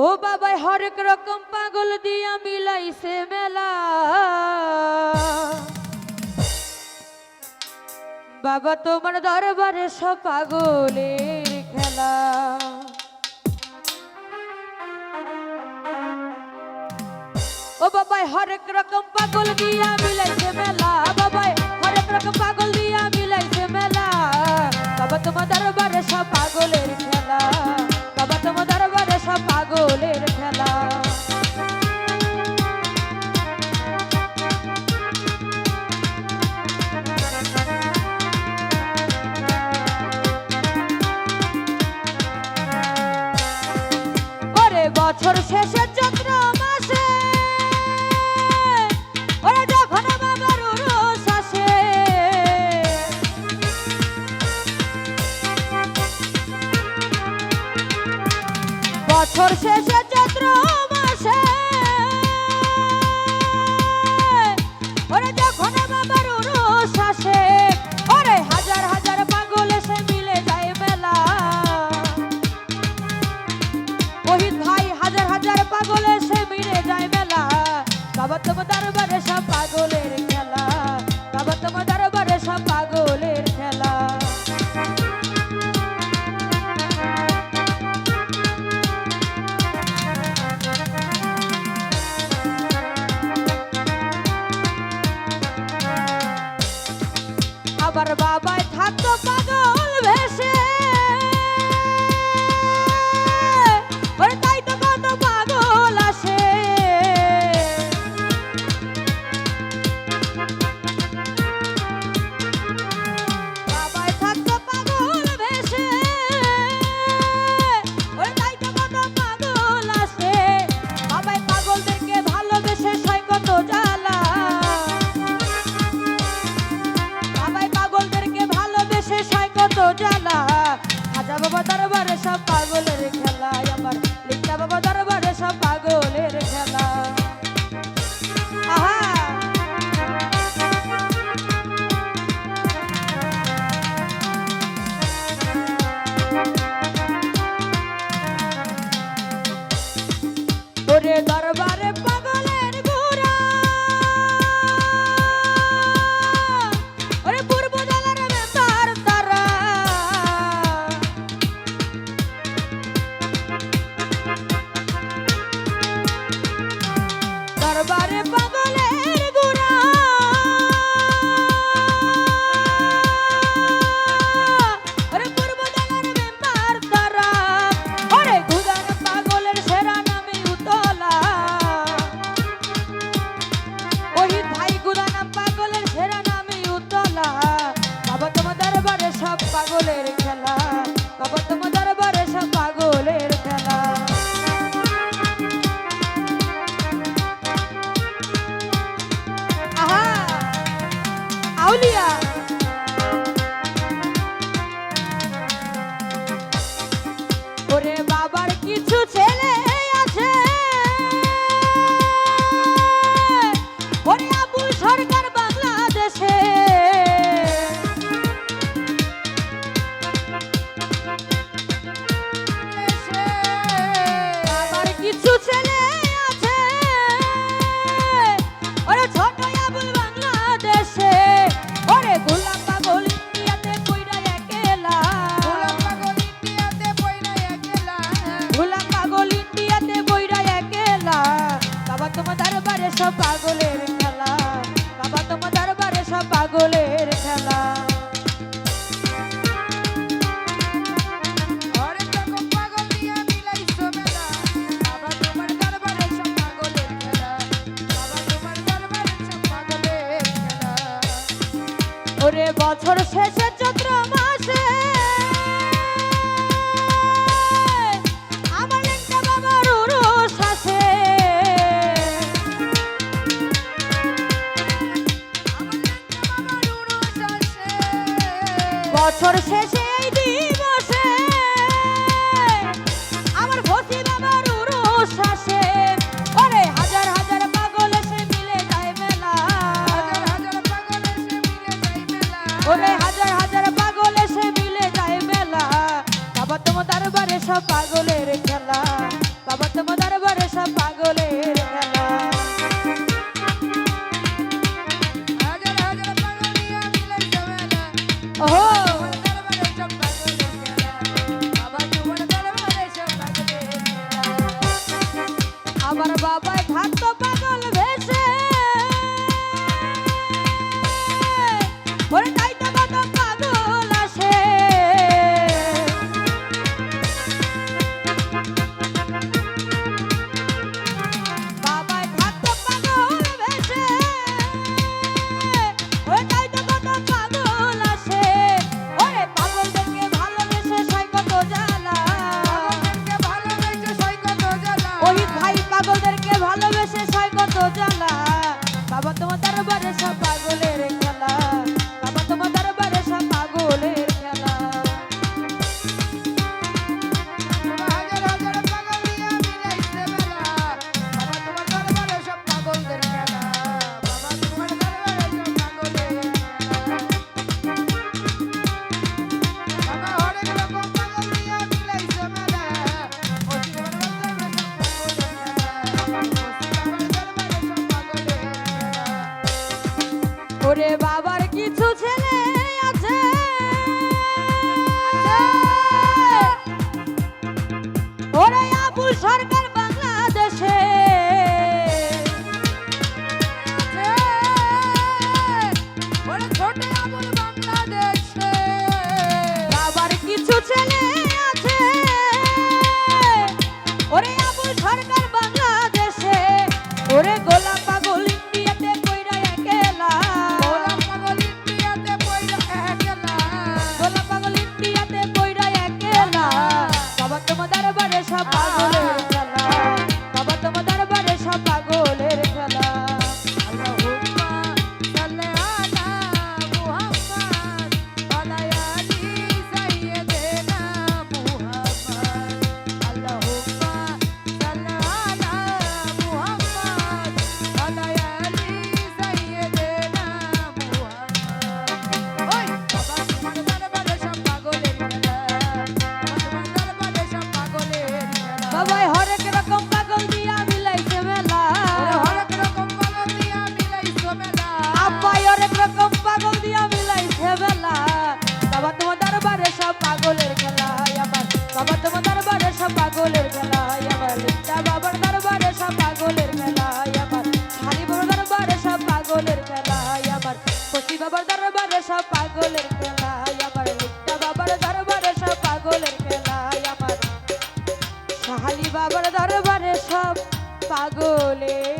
ও বাবাই হরেক রকম পাগল দিয়া মিলাইছে মেলা। বাবা তোমার দরবারে সব পাগলের খেলা। ও বাবাই হরেক রকম পাগল দিয়া মিলাইছে মেলা। বাবাই হরেক রকম পাগল দিয়া মিলাইছে মেলা। বাবা তোমার দরবারে সব পাগলের খেলা। বাবা তোমার দরবারে সব পাগলের খেলা। ওরে বছর শেষে চৈত্র মাসে ওরে যখন বাবার উরুস আসে, বছর শেষে চৈত্র মাসে ওরে যখন বাবার উরুস আসে, ওরে হাজার হাজার পাগল এসে মিলে যায় মেলা। ওহিদ ভাই হাজার হাজার পাগল এসে মিলে যায় মেলা। বাবা তোমার দরবারে সব পাগলের খেলা। বাবা তোমার দরবারে সব পাগলের খেলা। আবার বাবাই থাকতো পাগল ভেসে, ওরে তাই তো কত পাগল আসে। বাবাই থাকতো পাগল ভেসে, ওরে তাই তো কত পাগল আসে। বাবাই পাগলদেরকে ভালোবেসে সয় কত জ্বালা। বাবাই পাগলদেরকে ভালোবেসে সয় কত জ্বালা। খাজা বাবা দরবারে সব পাগলের খেলা। আমার লিখা বাবা দরবারে সব পাগলের খেলা। আহা ওরে দরবারে পাগলের ঘোরা, ওরে পূর্ব জলার মেম্বার তারা। দরবারে পাগলের ঘোরা, ওরে পূর্ব জলার মেম্বার তারা। ওরে গুদান পাগলের সেরা নামে উতলা। ওহিদ ভাই গুদান পাগলের সেরা নামে উতলা। বাবা তোমার দরবারে সব পাগলের খেলা। বাবা তোমার দরবারে সব পাগলের খেলা। আহা আউলিয়া ওরে বাবার কিছু ছেলে আছে, ওরে আবুল সরকার বাংলাদেশে। বাবার কিছু ছেলে আছে, ওরে ছোট আবুল বাংলাদেশে। ওরে গোলাম পাগল ইন্ডিয়াতে কইরা একলা। গোলাম পাগল ইন্ডিয়াতে বইরা একলা। বাবা তোমার দরবারে সব পাগলের খেলা। বাবা তোমার দরবারে সব পাগলের খেলা। হরেক রকম পাগল দিয়া মিলাইছো মেলা। বাবা তোমার দরবারে সব পাগলের খেলা। বাবা তোমার দরবারে সব পাগলের খেলা। ওরে বছর শেষে চৈত্র মাসে আমার লেঙ্কা বাবার উরুস আসে। বছর শেষে এই দিবসে আমার ভসি বাবার উরুস আসে। ওরে হাজার হাজার পাগল এসে মিলে যায় মেলা। ওরে হাজার হাজার পাগল এসে মিলে যায় মেলা। বাবা তোমার দরবারে সব পাগলের খেলা। বাবা তোমার আমার বাবাই থাকতো পাগল ভেসে ওরে তাই তো কত পাগল আসে বাবাই থাকতো পাগল ভেসে ওরে তাই তো কত পাগল আসে ওরে পাগলদেরকে ভালোবেসে সয় কত জ্বালা ওই ভাই পাগলদেরকে ভালোবেসে সয় কত জ্বালা বাবা তোমার দরবারে সব পাগলের খেলা বাবা তোমার দরবারে সব পাগলের খেলা ওরে বাবার কিছু ছেলে আছে ওরে আবুল সরকার বাংলাদেশে ওরে ছোট আবুল বাংলাদেশে বাবার কিছু ছেলে আছে ওরে আবুল সরকার বাংলাদেশে ওরে গোলাপ পাগল ইন্ডিয়াতে কইরা একেলা গোলাপ পাগল ইন্ডিয়াতে কইরা একেলা বাবা তোমার দরবারে সব পাগলের খেলা বাবা তোমার দরবারে সব পাগলের খেলা আল্লাহুম্মা সাল্লি আলা মুহাম্মদ ওয়া আলা আলি সাইয়্যিদিনা মুহাম্মদ আল্লাহুম্মা সাল্লি আলা মুহাম্মদ ওয়া আলা আলি সাইয়্যিদিনা মুহাম্মদ ওই বাবা তোমার দরবারে সব পাগলের খেলা বাবাই হরেক রকম পাগল দিয়া মিলাইছে মেলা আব্বাই হরেক রকম পাগল দিয়া মিলাইছে মেলা বাবা তোমার দরবারে সব পাগলের খেলা আমার বাবা তোমার দরবারে সব পাগলের খেলা আমার লিপ্তা বাবার দরবারে সব পাগলের খেলা আমার শালি বাবার দরবারে সব পাগলের খেলা আমার পতি বাবার দরবারে সব পাগলের খেলা আমার লিপ্তা বাবার দরবারে সব পাগলের খেলা আমার শাহালি বাবার দরবারে সব পাগলের